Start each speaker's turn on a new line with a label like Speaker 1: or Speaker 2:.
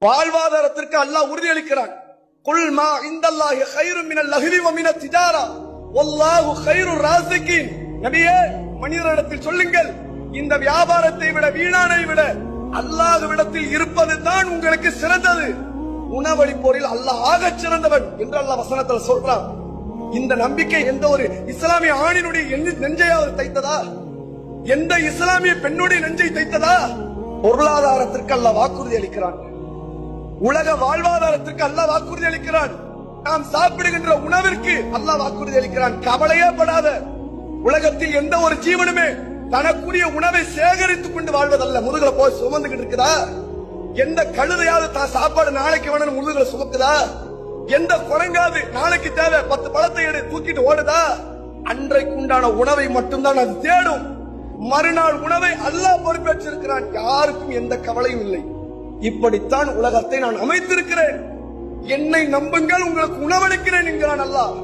Speaker 1: வாழ்வாதாரத்திற்கு அல்லாஹ் உறுதியளிக்கிறான். குல் மா இந்தல்லாஹி கைரும் மினல் லஹ்வி வ மினத் திஜாரா வல்லாஹு கைருர் ராஸிகீன். நபியே, மனிதரிடத்தில் சொல்லுங்கள், இந்த வியாபாரத்தை விட வீணானை விட அல்லாஹ்விடத்தில் இருப்பது தான் உங்களுக்கு சிறந்தது. உணவளிப்போரில் அல்லாஹ் ஆகச் சிறந்தவன் என்று அல்லாஹ் வசனத்தில் சொல்றான். இந்த நம்பிக்கை எந்த ஒரு இஸ்லாமிய ஆணினுடைய நெஞ்சையாவது தைத்ததா? எந்த இஸ்லாமிய பெண்ணுடைய நெஞ்சை தைத்ததா? பொருளாதாரத்திற்கு அல்லாஹ் வாக்குறுதி அளிக்கிறான். உலக வாழ்வாதாரத்திற்கு அல்லாஹ் வாக்குறுதி அளிக்கிறான். நாம் சாப்பிடுகின்ற உணவிற்கு அல்லாஹ் வாக்குறுதி அளிக்கிறான். கவலையே படாத. உலகத்தில் எந்த ஒரு ஜீவனுமே தனக்குரிய உணவை சேகரித்துக் கொண்டு வாழ்வதல்ல. முதுகுல போய் சுமந்துகிட்டு இருக்குதா? எந்த கழுதையாவது தான் சாப்பாடு நாளைக்கு வேணும் முதுகுல சுமக்குதா? எந்த குரங்காவது நாளைக்கு தேவை 10 பழத்தை எடுத்து தூக்கிட்டு ஓடுதா? அன்றைக்கு உண்டான உணவை மட்டும்தான் அது தேடும். மறுநாள் உணவை அல்லாஹ் பொறுப்பேற்றிருக்கிறான். யாருக்கும் எந்த கவலையும் இல்லை. இப்படித்தான் உலகத்தை நான் அமைத்திருக்கிறேன். என்னை நம்புங்கள், உங்களுக்கு உணவளிக்கிறேன் என்கிறான் அல்லாஹ்.